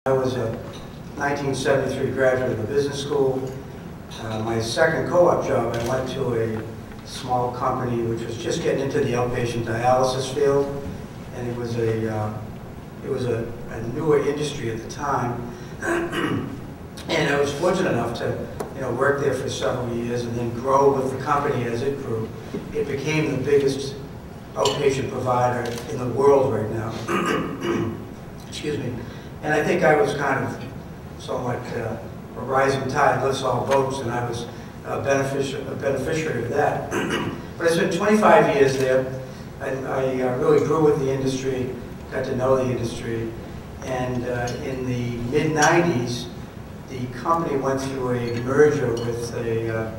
I was a 1973 graduate of the business school. My second co-op job, I went to a small company which was just getting into the outpatient dialysis field, and it was a newer industry at the time. And I was fortunate enough to work there for several years and then grow with the company as it grew. It became the biggest outpatient provider in the world right now. Excuse me. And I think I was kind of somewhat a rising tide lifts all boats, and I was a beneficiary of that. But I spent 25 years there. I really grew with the industry, got to know the industry, and in the mid-90s, the company went through a merger with a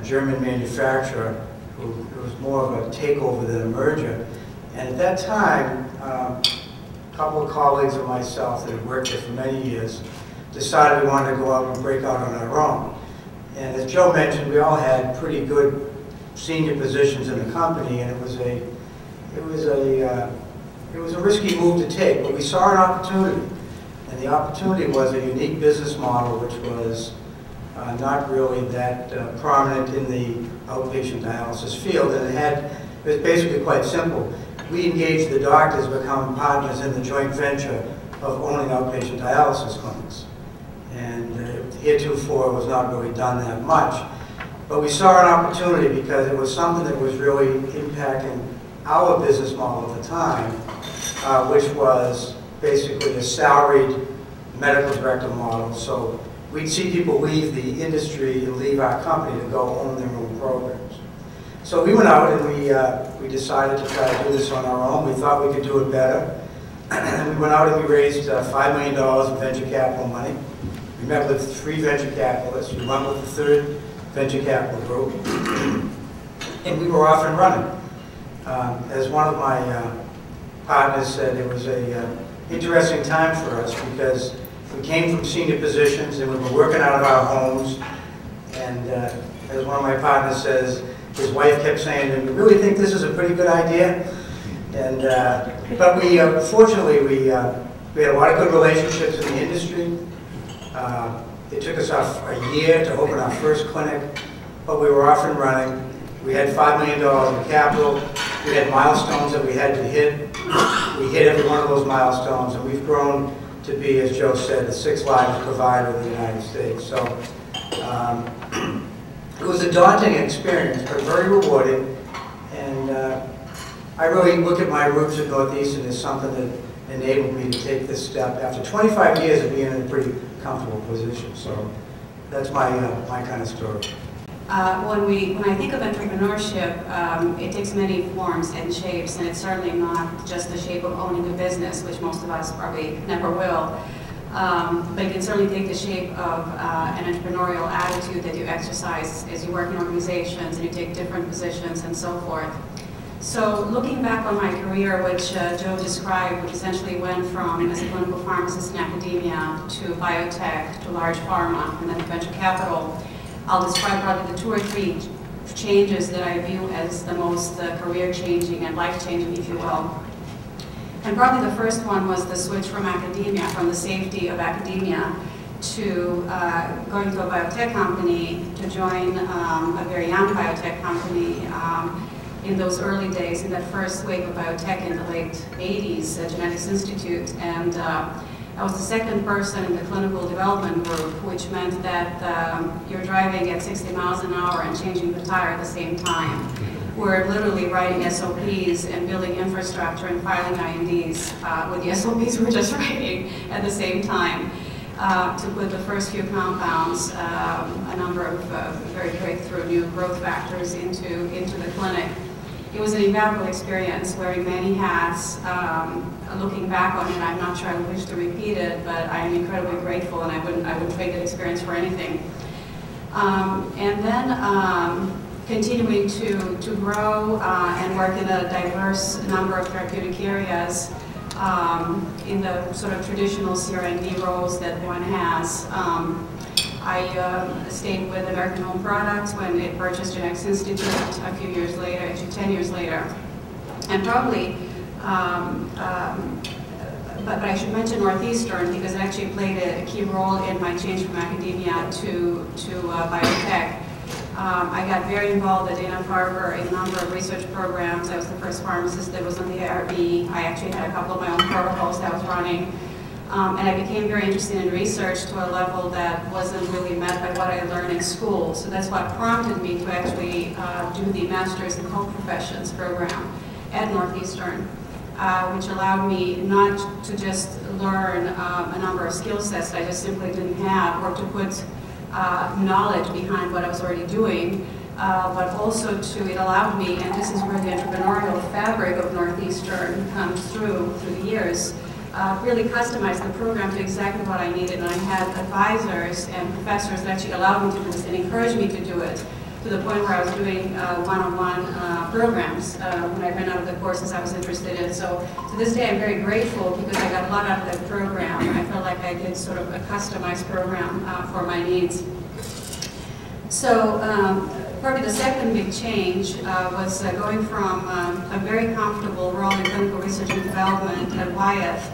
German manufacturer who was more of a takeover than a merger. And at that time, a couple of colleagues of myself that had worked there for many years decided we wanted to go out and break out on our own. And as Joe mentioned, we all had pretty good senior positions in the company, and it was a risky move to take, but we saw an opportunity. And the opportunity was a unique business model which was not really that prominent in the outpatient dialysis field, and it was basically quite simple. We engaged the doctors to become partners in the joint venture of owning outpatient dialysis clinics. And heretofore was not really done that much. But we saw an opportunity because it was something that was really impacting our business model at the time, which was basically a salaried medical director model. So we'd see people leave the industry and leave our company to go own their own programs. So we went out and we decided to try to do this on our own. We thought we could do it better. And we went out and we raised $5 million in venture capital money. We met with 3 venture capitalists. We went with the 3rd venture capital group. And we were off and running. As one of my partners said, it was an interesting time for us because we came from senior positions and we were working out of our homes. And as one of my partners says, his wife kept saying, "We really think this is a pretty good idea." And but fortunately, we had a lot of good relationships in the industry. It took us a year to open our first clinic, but we were off and running. We had $5 million in capital. We had milestones that we had to hit. We hit every one of those milestones, and we've grown to be, as Joe said, the 6th largest provider in the United States. So it was a daunting experience, but very rewarding. And I really look at my roots at Northeastern as something that enabled me to take this step after 25 years of being in a pretty comfortable position. So that's my kind of story. When I think of entrepreneurship, it takes many forms and shapes, and it's certainly not just the shape of owning a business, which most of us probably never will. But it can certainly take the shape of an entrepreneurial attitude that you exercise as you work in organizations and you take different positions and so forth. So looking back on my career, which Joe described, which essentially went from as a clinical pharmacist in academia to biotech to large pharma and then venture capital, I'll describe probably the 2 or 3 changes that I view as the most career-changing and life-changing, if you will. And probably the first one was the switch from academia, from the safety of academia, to going to a biotech company, to join a very young biotech company in those early days, in that first wave of biotech in the late 80s, Genetics Institute. And I was the 2nd person in the clinical development group, which meant that you're driving at 60 miles an hour and changing the tire at the same time. We're literally writing SOPs and building infrastructure and filing INDs with the SOPs we're just writing at the same time to put the first few compounds, a number of very breakthrough new growth factors into the clinic. It was an invaluable experience, wearing many hats. Looking back on it, I'm not sure I wish to repeat it, but I am incredibly grateful, and I wouldn't trade that experience for anything. And then continuing to grow and work in a diverse number of therapeutic areas in the sort of traditional CR&D roles that one has. I stayed with American Home Products when it purchased Genetics Institute a few years later, actually 10 years later. And probably but I should mention Northeastern because it actually played a key role in my change from academia to biotech. I got very involved at Dana-Farber in a number of research programs. I was the first pharmacist that was on the ARB. I actually had a couple of my own protocols that I was running. And I became very interested in research to a level that wasn't really met by what I learned in school. So that's what prompted me to actually do the Master's in Health Professions program at Northeastern, which allowed me not to just learn a number of skill sets that I just simply didn't have, or to put knowledge behind what I was already doing, but also it allowed me, and this is where the entrepreneurial fabric of Northeastern comes through the years, really customized the program to exactly what I needed. And I had advisors and professors that actually allowed me to do this and encouraged me to do it, to the point where I was doing one-on-one programs when I ran out of the courses I was interested in. So to this day, I'm very grateful because I got a lot out of that program. I felt like I did sort of a customized program for my needs. So probably the second big change was going from a very comfortable role in clinical research and development at Wyeth,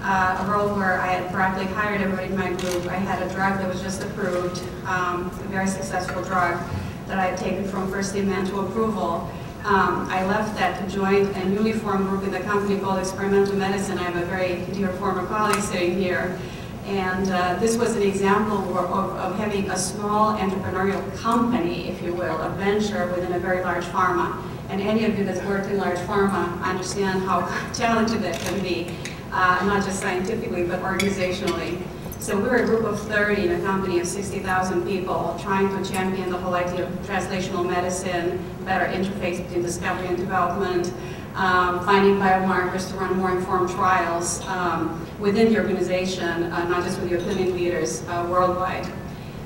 a role where I had practically hired everybody in my group. I had a drug that was just approved, a very successful drug that I had taken from first in man to approval. I left that to join a newly formed group in the company called Experimental Medicine. I have a very dear former colleague sitting here. And this was an example of having a small entrepreneurial company, if you will, a venture within a very large pharma. And any of you that's worked in large pharma understand how challenging that can be, not just scientifically, but organizationally. So we were a group of 30 in a company of 60,000 people trying to champion the whole idea of translational medicine, better interface between discovery and development, finding biomarkers to run more informed trials within the organization, not just with the opinion leaders worldwide.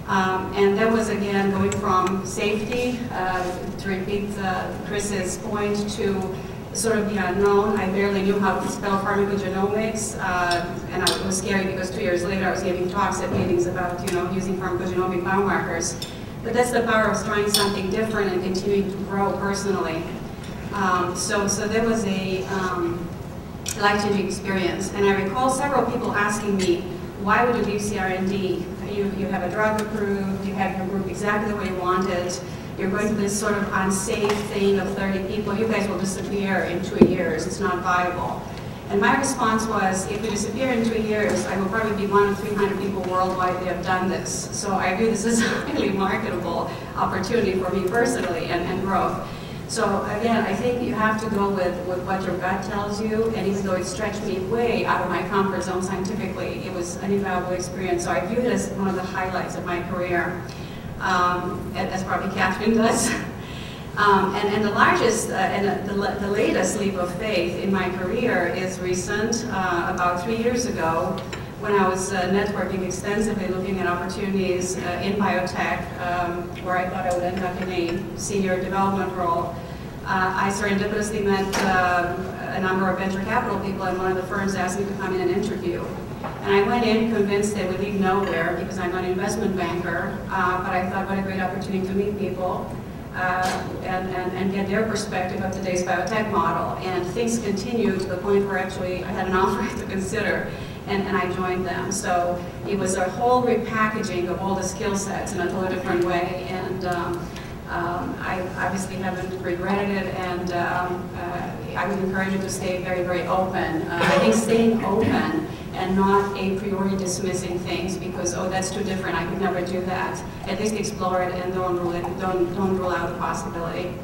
And that was, again, going from safety, to repeat Chris's point, to sort of the unknown. I barely knew how to spell pharmacogenomics, and it was scary because 2 years later I was giving talks at meetings about, using pharmacogenomic biomarkers. But that's the power of trying something different and continuing to grow personally. So there was a life-changing experience, and I recall several people asking me, why would you leave CR&D? You have a drug approved, you have your group exactly the way you want it, you're going to this sort of unsafe thing of 30 people, you guys will disappear in 2 years, it's not viable. And my response was, if we disappear in 2 years, I will probably be one of 300 people worldwide that have done this. So I view this as a highly marketable opportunity for me personally and growth. So again, I think you have to go with what your gut tells you, and even though it stretched me way out of my comfort zone scientifically, it was an invaluable experience. So I view it as one of the highlights of my career, as probably Catherine does. And the largest and the latest leap of faith in my career is recent, about 3 years ago, when I was networking extensively, looking at opportunities in biotech, where I thought I would end up in a senior development role. I serendipitously met a number of venture capital people, and one of the firms asked me to come in and interview. And I went in convinced they would lead nowhere because I'm not an investment banker, but I thought what a great opportunity to meet people and get their perspective of today's biotech model. And things continued to the point where actually I had an offer to consider. And I joined them. So it was a whole repackaging of all the skill sets in a totally different way. And I obviously haven't regretted it, and I would encourage you to stay very, very open. I think staying open and not a priori dismissing things because, oh, that's too different, I could never do that. At least explore it and don't rule out the possibility.